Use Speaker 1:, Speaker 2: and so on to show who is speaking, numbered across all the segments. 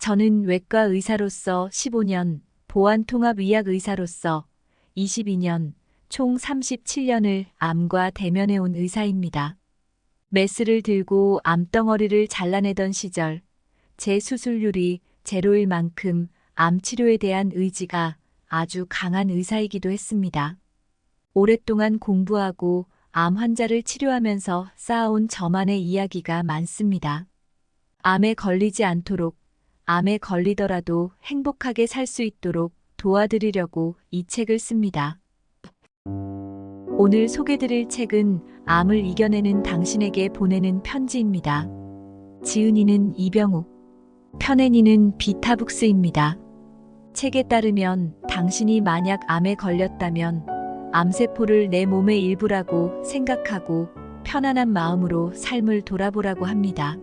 Speaker 1: 저는 외과 의사로서 15년, 보안통합의학 의사로서 22년, 총 37년을 암과 대면해온 의사입니다. 메스를 들고 암덩어리를 잘라내던 시절, 제 수술률이 제로일 만큼 암 치료에 대한 의지가 아주 강한 의사이기도 했습니다. 오랫동안 공부하고 암 환자를 치료하면서 쌓아온 저만의 이야기가 많습니다. 암에 걸리지 않도록, 암에 걸리더라도 행복하게 살 수 있도록 도와드리려고 이 책을 씁니다. 오늘 소개드릴 책은 암을 이겨내는 당신에게 보내는 편지입니다. 지은이는 이병욱, 펴내니는 비타북스입니다. 책에 따르면 당신이 만약 암에 걸렸다면 암세포를 내 몸의 일부라고 생각하고 편안한 마음으로 삶을 돌아보라고 합니다.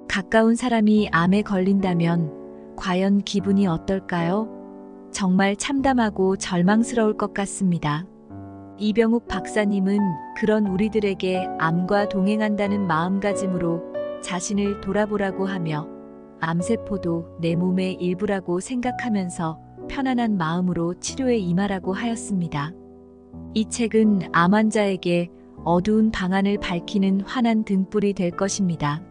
Speaker 1: 가까운 사람이 암에 걸린다면 과연 기분이 어떨까요? 정말 참담하고 절망스러울 것 같습니다. 이병욱 박사님은 그런 우리들에게 암과 동행한다는 마음가짐으로 자신을 돌아보라고 하며 암세포도 내 몸의 일부라고 생각하면서 편안한 마음으로 치료에 임하라고 하였습니다. 이 책은 암 환자에게 어두운 방안을 밝히는 환한 등불이 될 것입니다.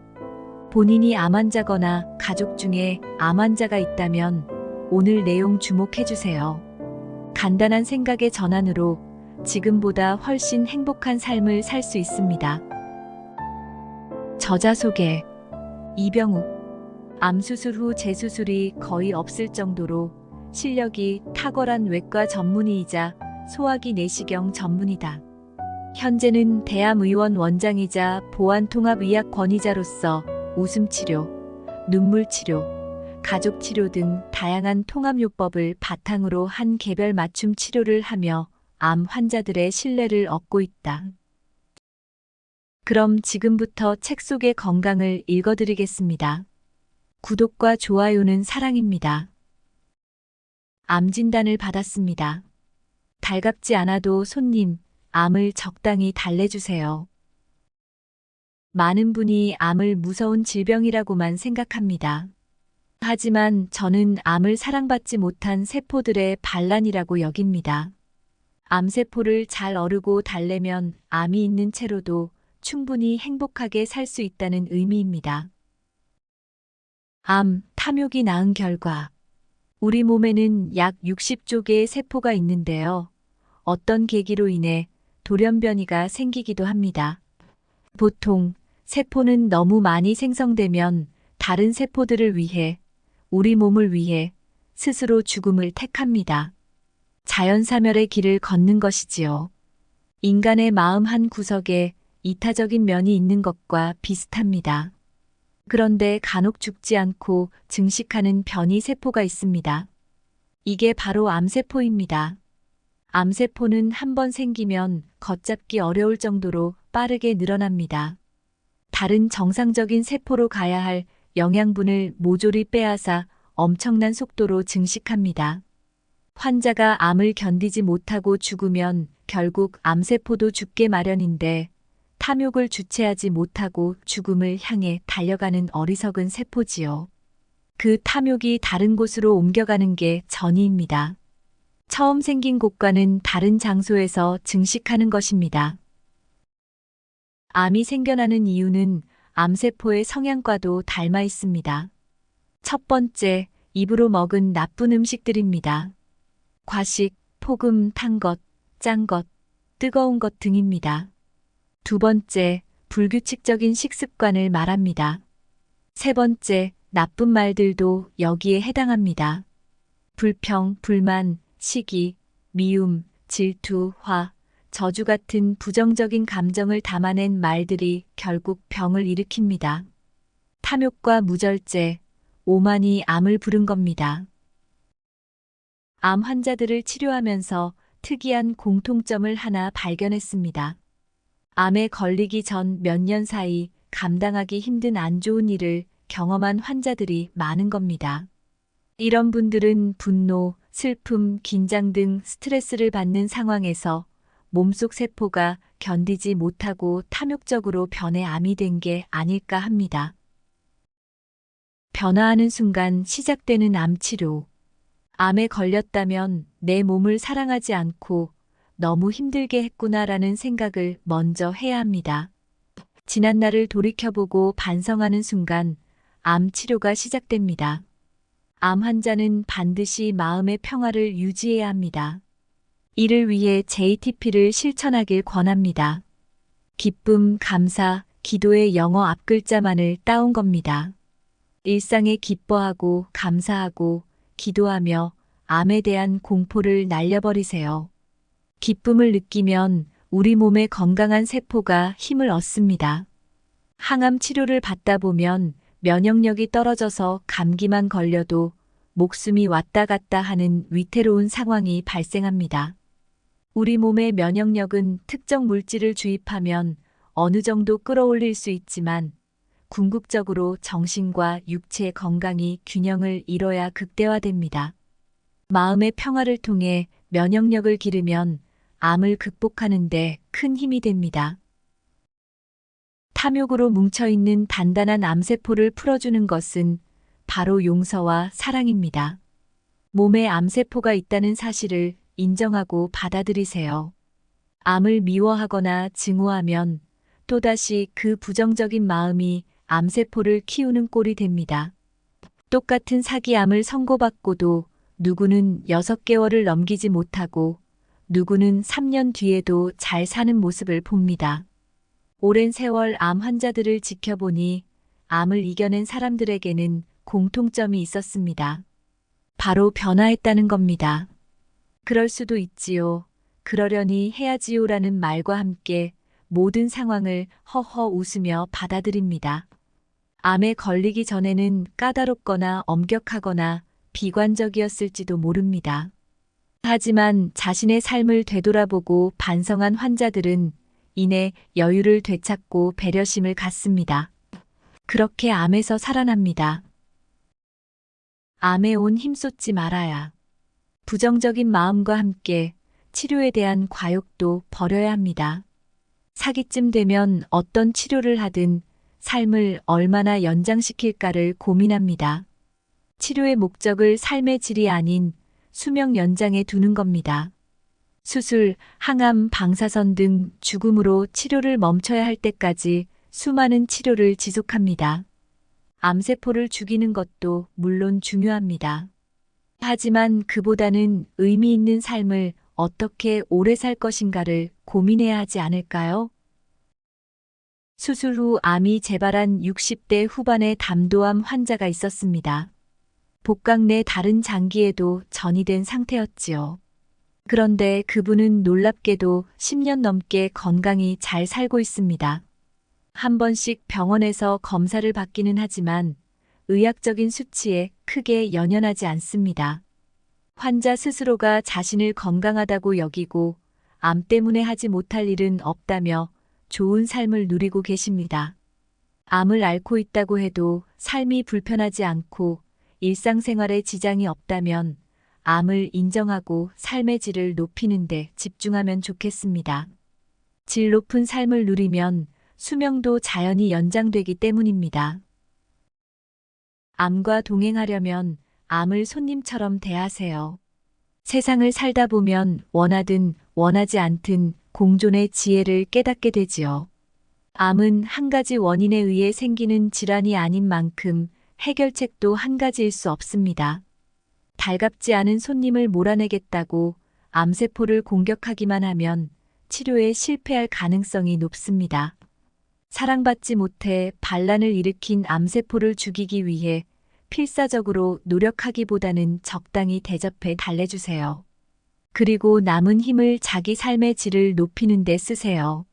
Speaker 1: 본인이 암 환자거나 가족 중에 암 환자가 있다면 오늘 내용 주목해주세요. 간단한 생각의 전환으로 지금보다 훨씬 행복한 삶을 살 수 있습니다. 저자 소개. 이병욱. 암 수술 후 재수술이 거의 없을 정도로 실력이 탁월한 외과 전문의이자 소화기 내시경 전문의다. 현재는 대암의원 원장이자 보안통합의학 권위자로서 웃음치료, 눈물치료, 가족치료 등 다양한 통합요법을 바탕으로 한 개별 맞춤 치료를 하며 암 환자들의 신뢰를 얻고 있다. 그럼 지금부터 책 속의 건강을 읽어드리겠습니다. 구독과 좋아요는 사랑입니다. 암 진단을 받았습니다. 달갑지 않아도 손님, 암을 적당히 달래주세요. 많은 분이 암을 무서운 질병이라고만 생각합니다. 하지만 저는 암을 사랑받지 못한 세포들의 반란이라고 여깁니다. 암세포를 잘 어르고 달래면 암이 있는 채로도 충분히 행복하게 살 수 있다는 의미입니다. 암, 탐욕이 낳은 결과. 우리 몸에는 약 60조 개의 세포가 있는데요. 어떤 계기로 인해 돌연변이가 생기기도 합니다. 보통 세포는 너무 많이 생성되면 다른 세포들을 위해, 우리 몸을 위해 스스로 죽음을 택합니다. 자연사멸의 길을 걷는 것이지요. 인간의 마음 한 구석에 이타적인 면이 있는 것과 비슷합니다. 그런데 간혹 죽지 않고 증식하는 변이 세포가 있습니다. 이게 바로 암세포입니다. 암세포는 한번 생기면 걷잡기 어려울 정도로 빠르게 늘어납니다. 다른 정상적인 세포로 가야 할 영양분을 모조리 빼앗아 엄청난 속도로 증식합니다. 환자가 암을 견디지 못하고 죽으면 결국 암세포도 죽게 마련인데 탐욕을 주체하지 못하고 죽음을 향해 달려가는 어리석은 세포지요. 그 탐욕이 다른 곳으로 옮겨가는 게 전이입니다. 처음 생긴 곳과는 다른 장소에서 증식하는 것입니다. 암이 생겨나는 이유는 암세포의 성향과도 닮아 있습니다. 첫 번째, 입으로 먹은 나쁜 음식들입니다. 과식, 폭음, 탄 것, 짠 것, 뜨거운 것 등입니다. 두 번째, 불규칙적인 식습관을 말합니다. 세 번째, 나쁜 말들도 여기에 해당합니다. 불평, 불만, 시기, 미움, 질투, 화, 저주 같은 부정적인 감정을 담아낸 말들이 결국 병을 일으킵니다. 탐욕과 무절제, 오만이 암을 부른 겁니다. 암 환자들을 치료하면서 특이한 공통점을 하나 발견했습니다. 암에 걸리기 전 몇 년 사이 감당하기 힘든 안 좋은 일을 경험한 환자들이 많은 겁니다. 이런 분들은 분노, 슬픔, 긴장 등 스트레스를 받는 상황에서 몸속 세포가 견디지 못하고 탐욕적으로 변해 암이 된 게 아닐까 합니다. 변화하는 순간 시작되는 암 치료. 암에 걸렸다면 내 몸을 사랑하지 않고 너무 힘들게 했구나라는 생각을 먼저 해야 합니다. 지난 날을 돌이켜보고 반성하는 순간 암 치료가 시작됩니다. 암 환자는 반드시 마음의 평화를 유지해야 합니다. 이를 위해 JTP를 실천하길 권합니다. 기쁨, 감사, 기도의 영어 앞글자만을 따온 겁니다. 일상에 기뻐하고 감사하고 기도하며 암에 대한 공포를 날려버리세요. 기쁨을 느끼면 우리 몸의 건강한 세포가 힘을 얻습니다. 항암 치료를 받다 보면 면역력이 떨어져서 감기만 걸려도 목숨이 왔다 갔다 하는 위태로운 상황이 발생합니다. 우리 몸의 면역력은 특정 물질을 주입하면 어느 정도 끌어올릴 수 있지만 궁극적으로 정신과 육체의 건강이 균형을 이뤄야 극대화됩니다. 마음의 평화를 통해 면역력을 기르면 암을 극복하는 데 큰 힘이 됩니다. 탐욕으로 뭉쳐있는 단단한 암세포를 풀어주는 것은 바로 용서와 사랑입니다. 몸에 암세포가 있다는 사실을 인정하고 받아들이세요. 암을 미워하거나 증오하면 또다시 그 부정적인 마음이 암세포를 키우는 꼴이 됩니다. 똑같은 사기암을 선고받고도 누구는 6개월을 넘기지 못하고 누구는 3년 뒤에도 잘 사는 모습을 봅니다. 오랜 세월 암 환자들을 지켜보니 암을 이겨낸 사람들에게는 공통점이 있었습니다. 바로 변화했다는 겁니다. 그럴 수도 있지요. 그러려니 해야지요라는 말과 함께 모든 상황을 허허 웃으며 받아들입니다. 암에 걸리기 전에는 까다롭거나 엄격하거나 비관적이었을지도 모릅니다. 하지만 자신의 삶을 되돌아보고 반성한 환자들은 이내 여유를 되찾고 배려심을 갖습니다. 그렇게 암에서 살아납니다. 암에 온 힘쏟지 말아야. 부정적인 마음과 함께 치료에 대한 과욕도 버려야 합니다. 사기쯤 되면 어떤 치료를 하든 삶을 얼마나 연장시킬까를 고민합니다. 치료의 목적을 삶의 질이 아닌 수명 연장에 두는 겁니다. 수술, 항암, 방사선 등 죽음으로 치료를 멈춰야 할 때까지 수많은 치료를 지속합니다. 암세포를 죽이는 것도 물론 중요합니다. 하지만 그보다는 의미 있는 삶을 어떻게 오래 살 것인가를 고민해야 하지 않을까요? 수술 후 암이 재발한 60대 후반의 담도암 환자가 있었습니다. 복강 내 다른 장기에도 전이된 상태였지요. 그런데 그분은 놀랍게도 10년 넘게 건강히 잘 살고 있습니다. 한 번씩 병원에서 검사를 받기는 하지만 의학적인 수치에 크게 연연하지 않습니다. 환자 스스로가 자신을 건강하다고 여기고 암 때문에 하지 못할 일은 없다며 좋은 삶을 누리고 계십니다. 암을 앓고 있다고 해도 삶이 불편하지 않고 일상생활에 지장이 없다면 암을 인정하고 삶의 질을 높이는 데 집중하면 좋겠습니다. 질 높은 삶을 누리면 수명도 자연히 연장되기 때문입니다. 암과 동행하려면 암을 손님처럼 대하세요. 세상을 살다 보면 원하든 원하지 않든 공존의 지혜를 깨닫게 되지요. 암은 한 가지 원인에 의해 생기는 질환이 아닌 만큼 해결책도 한 가지일 수 없습니다. 달갑지 않은 손님을 몰아내겠다고 암세포를 공격하기만 하면 치료에 실패할 가능성이 높습니다. 사랑받지 못해 반란을 일으킨 암세포를 죽이기 위해 필사적으로 노력하기보다는 적당히 대접해 달래주세요. 그리고 남은 힘을 자기 삶의 질을 높이는 데 쓰세요.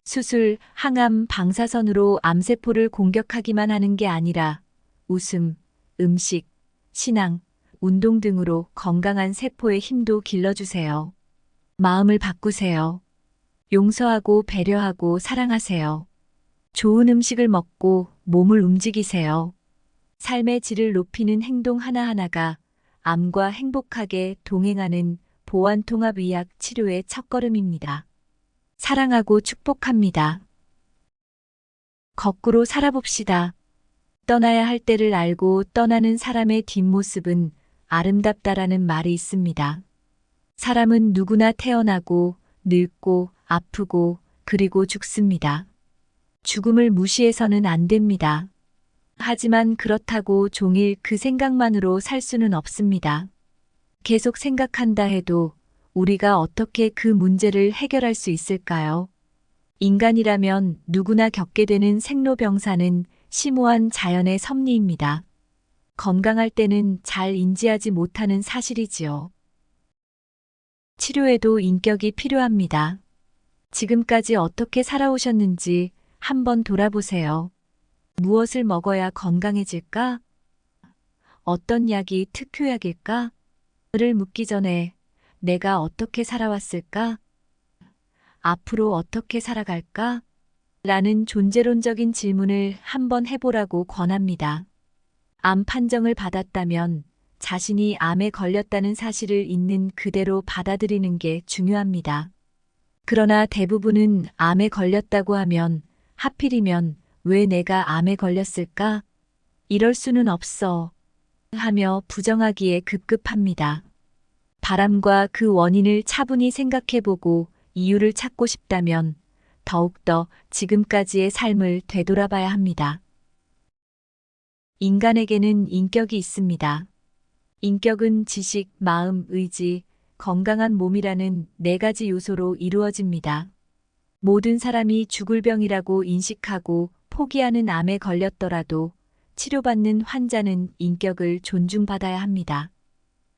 Speaker 1: 수술, 항암, 방사선으로 암세포를 공격하기만 하는 게 아니라 웃음, 음식, 신앙, 운동 등으로 건강한 세포의 힘도 길러주세요. 마음을 바꾸세요. 용서하고 배려하고 사랑하세요. 좋은 음식을 먹고 몸을 움직이세요. 삶의 질을 높이는 행동 하나하나가 암과 행복하게 동행하는 보완통합의학 치료의 첫걸음입니다. 사랑하고 축복합니다. 거꾸로 살아봅시다. 떠나야 할 때를 알고 떠나는 사람의 뒷모습은 아름답다라는 말이 있습니다. 사람은 누구나 태어나고 늙고 아프고 그리고 죽습니다. 죽음을 무시해서는 안 됩니다. 하지만 그렇다고 종일 그 생각만으로 살 수는 없습니다. 계속 생각한다 해도 우리가 어떻게 그 문제를 해결할 수 있을까요? 인간이라면 누구나 겪게 되는 생로병사는 심오한 자연의 섭리입니다. 건강할 때는 잘 인지하지 못하는 사실이지요. 치료에도 인격이 필요합니다. 지금까지 어떻게 살아오셨는지 한번 돌아보세요. 무엇을 먹어야 건강해질까? 어떤 약이 특효약일까? 를 묻기 전에 내가 어떻게 살아왔을까? 앞으로 어떻게 살아갈까? 라는 존재론적인 질문을 한번 해보라고 권합니다. 암 판정을 받았다면 자신이 암에 걸렸다는 사실을 있는 그대로 받아들이는 게 중요합니다. 그러나 대부분은 암에 걸렸다고 하면 하필이면 왜 내가 암에 걸렸을까? 이럴 수는 없어. 하며 부정하기에 급급합니다. 바람과 그 원인을 차분히 생각해보고 이유를 찾고 싶다면 더욱더 지금까지의 삶을 되돌아봐야 합니다. 인간에게는 인격이 있습니다. 인격은 지식, 마음, 의지, 건강한 몸이라는 4가지 요소로 이루어집니다. 모든 사람이 죽을 병이라고 인식하고 포기하는 암에 걸렸더라도 치료받는 환자는 인격을 존중받아야 합니다.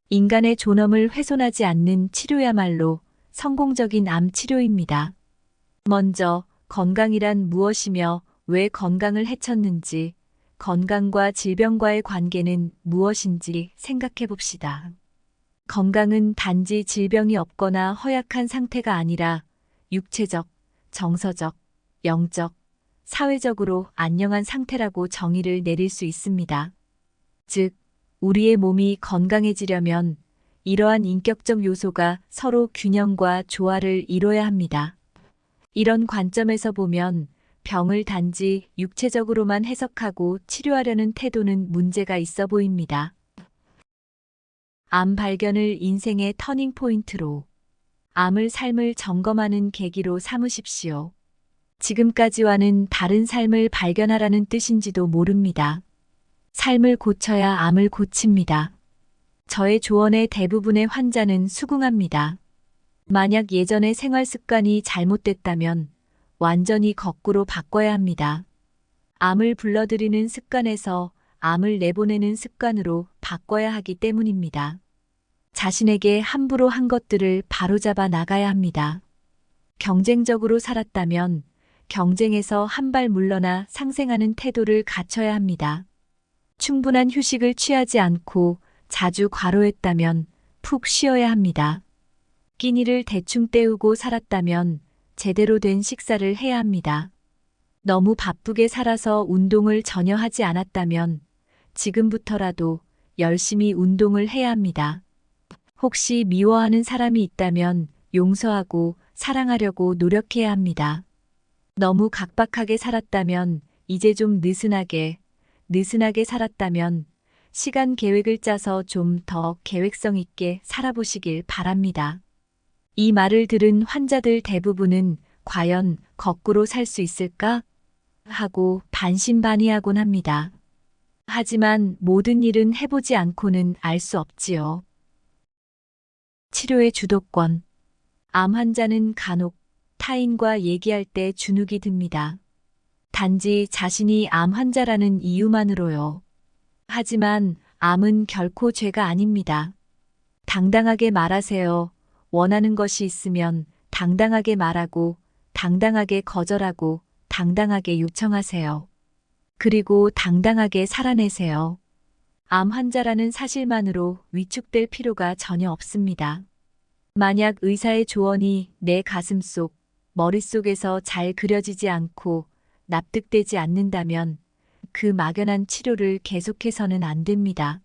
Speaker 1: 인간의 존엄을 훼손하지 않는 치료야말로 성공적인 암 치료입니다. 먼저 건강이란 무엇이며 왜 건강을 해쳤는지, 건강과 질병과의 관계는 무엇인지 생각해 봅시다. 건강은 단지 질병이 없거나 허약한 상태가 아니라 육체적, 정서적, 영적, 사회적으로 안녕한 상태라고 정의를 내릴 수 있습니다. 즉, 우리의 몸이 건강해지려면 이러한 인격적 요소가 서로 균형과 조화를 이뤄야 합니다. 이런 관점에서 보면 병을 단지 육체적으로만 해석하고 치료하려는 태도는 문제가 있어 보입니다. 암 발견을 인생의 터닝 포인트로, 암을 삶을 점검하는 계기로 삼으십시오. 지금까지와는 다른 삶을 발견하라는 뜻인지도 모릅니다. 삶을 고쳐야 암을 고칩니다. 저의 조언의 대부분의 환자는 수긍합니다. 만약 예전의 생활 습관이 잘못됐다면 완전히 거꾸로 바꿔야 합니다. 암을 불러들이는 습관에서 암을 내보내는 습관으로 바꿔야 하기 때문입니다. 자신에게 함부로 한 것들을 바로잡아 나가야 합니다. 경쟁적으로 살았다면 경쟁에서 한 발 물러나 상생하는 태도를 갖춰야 합니다. 충분한 휴식을 취하지 않고 자주 과로했다면 푹 쉬어야 합니다. 끼니를 대충 때우고 살았다면 제대로 된 식사를 해야 합니다. 너무 바쁘게 살아서 운동을 전혀 하지 않았다면 지금부터라도 열심히 운동을 해야 합니다. 혹시 미워하는 사람이 있다면 용서하고 사랑하려고 노력해야 합니다. 너무 각박하게 살았다면 이제 좀 느슨하게 살았다면 시간 계획을 짜서 좀 더 계획성 있게 살아보시길 바랍니다. 이 말을 들은 환자들 대부분은 과연 거꾸로 살 수 있을까? 하고 반신반의하곤 합니다. 하지만 모든 일은 해보지 않고는 알 수 없지요. 치료의 주도권. 암 환자는 간혹 타인과 얘기할 때 주눅이 듭니다. 단지 자신이 암 환자라는 이유만으로요. 하지만 암은 결코 죄가 아닙니다. 당당하게 말하세요. 원하는 것이 있으면 당당하게 말하고, 당당하게 거절하고, 당당하게 요청하세요. 그리고 당당하게 살아내세요. 암 환자라는 사실만으로 위축될 필요가 전혀 없습니다. 만약 의사의 조언이 내 가슴속, 머릿속에서 잘 그려지지 않고 납득되지 않는다면 그 막연한 치료를 계속해서는 안 됩니다.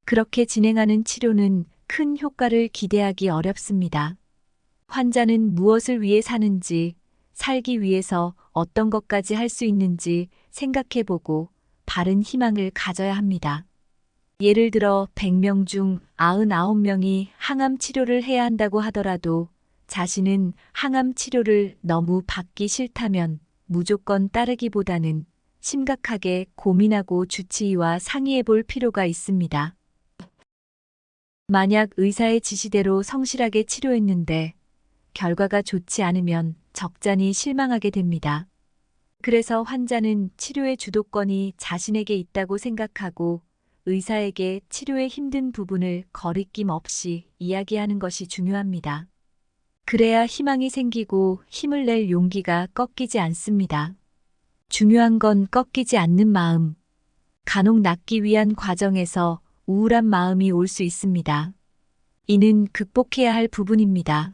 Speaker 1: 그렇게 진행하는 치료는 큰 효과를 기대하기 어렵습니다. 환자는 무엇을 위해 사는지, 살기 위해서 어떤 것까지 할 수 있는지 생각해보고 바른 희망을 가져야 합니다. 예를 들어 100명 중 99명이 항암 치료를 해야 한다고 하더라도 자신은 항암 치료를 너무 받기 싫다면 무조건 따르기보다는 심각하게 고민하고 주치의와 상의해 볼 필요가 있습니다. 만약 의사의 지시대로 성실하게 치료했는데 결과가 좋지 않으면 적잖이 실망하게 됩니다. 그래서 환자는 치료의 주도권이 자신에게 있다고 생각하고 의사에게 치료의 힘든 부분을 거리낌 없이 이야기하는 것이 중요합니다. 그래야 희망이 생기고 힘을 낼 용기가 꺾이지 않습니다. 중요한 건 꺾이지 않는 마음. 간혹 낫기 위한 과정에서 우울한 마음이 올 수 있습니다. 이는 극복해야 할 부분입니다.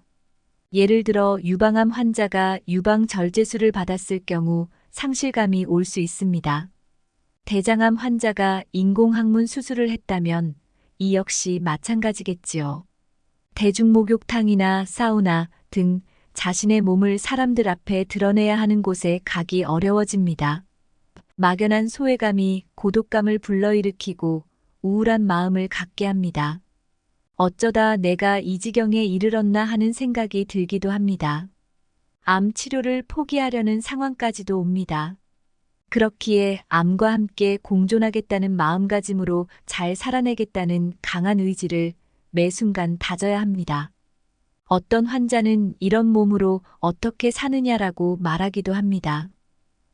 Speaker 1: 예를 들어 유방암 환자가 유방절제술을 받았을 경우 상실감이 올 수 있습니다. 대장암 환자가 인공항문 수술을 했다면 이 역시 마찬가지겠지요. 대중목욕탕이나 사우나 등 자신의 몸을 사람들 앞에 드러내야 하는 곳에 가기 어려워집니다. 막연한 소외감이 고독감을 불러일으키고 우울한 마음을 갖게 합니다. 어쩌다 내가 이 지경에 이르렀나 하는 생각이 들기도 합니다. 암 치료를 포기하려는 상황까지도 옵니다. 그렇기에 암과 함께 공존하겠다는 마음가짐으로 잘 살아내겠다는 강한 의지를 매 순간 다져야 합니다. 어떤 환자는 이런 몸으로 어떻게 사느냐라고 말하기도 합니다.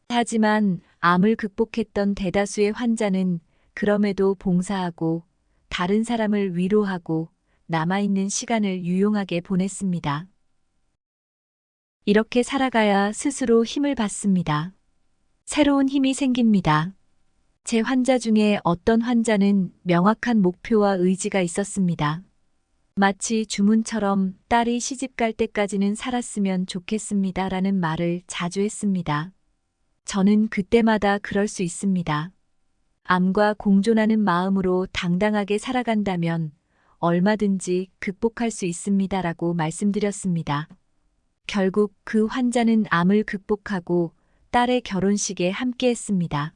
Speaker 1: 하지만 암을 극복했던 대다수의 환자는 그럼에도 봉사하고 다른 사람을 위로하고 남아있는 시간을 유용하게 보냈습니다. 이렇게 살아가야 스스로 힘을 받습니다. 새로운 힘이 생깁니다. 제 환자 중에 어떤 환자는 명확한 목표와 의지가 있었습니다. 마치 주문처럼 딸이 시집 갈 때까지는 살았으면 좋겠습니다라는 말을 자주 했습니다. 저는 그때마다 그럴 수 있습니다. 암과 공존하는 마음으로 당당하게 살아간다면 얼마든지 극복할 수 있습니다라고 말씀드렸습니다. 결국 그 환자는 암을 극복하고 딸의 결혼식에 함께했습니다.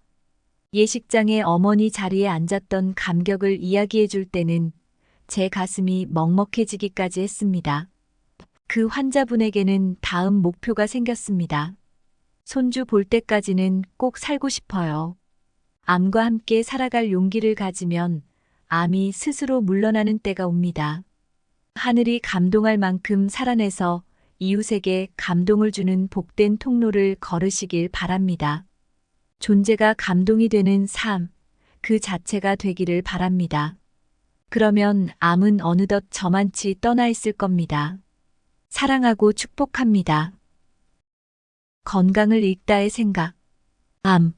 Speaker 1: 예식장에 어머니 자리에 앉았던 감격을 이야기해 줄 때는 제 가슴이 먹먹해지기까지 했습니다. 그 환자분에게는 다음 목표가 생겼습니다. 손주 볼 때까지는 꼭 살고 싶어요. 암과 함께 살아갈 용기를 가지면 암이 스스로 물러나는 때가 옵니다. 하늘이 감동할 만큼 살아내서 이웃에게 감동을 주는 복된 통로를 걸으시길 바랍니다. 존재가 감동이 되는 삶, 그 자체가 되기를 바랍니다. 그러면 암은 어느덧 저만치 떠나 있을 겁니다. 사랑하고 축복합니다. 건강을 읽다의 생각. 암.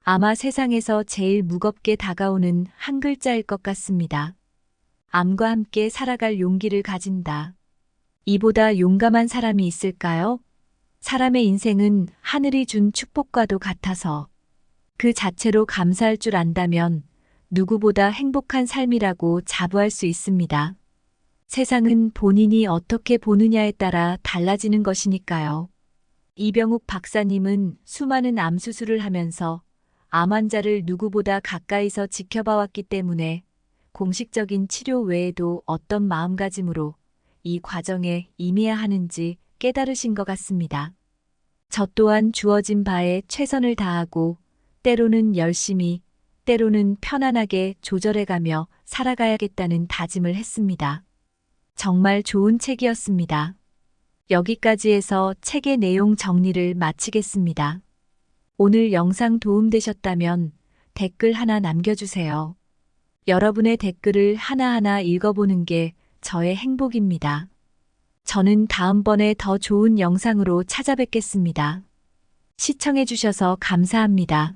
Speaker 1: 아마 세상에서 제일 무겁게 다가오는 한 글자일 것 같습니다. 암과 함께 살아갈 용기를 가진다. 이보다 용감한 사람이 있을까요? 사람의 인생은 하늘이 준 축복과도 같아서 그 자체로 감사할 줄 안다면 누구보다 행복한 삶이라고 자부할 수 있습니다. 세상은 본인이 어떻게 보느냐에 따라 달라지는 것이니까요. 이병욱 박사님은 수많은 암 수술을 하면서 암 환자를 누구보다 가까이서 지켜봐왔기 때문에 공식적인 치료 외에도 어떤 마음가짐으로 이 과정에 임해야 하는지 깨달으신 것 같습니다. 저 또한 주어진 바에 최선을 다하고 때로는 열심히, 때로는 편안하게 조절해가며 살아가야겠다는 다짐을 했습니다. 정말 좋은 책이었습니다. 여기까지 해서 책의 내용 정리를 마치겠습니다. 오늘 영상 도움되셨다면 댓글 하나 남겨주세요. 여러분의 댓글을 하나하나 읽어보는 게 저의 행복입니다. 저는 다음번에 더 좋은 영상으로 찾아뵙겠습니다. 시청해주셔서 감사합니다.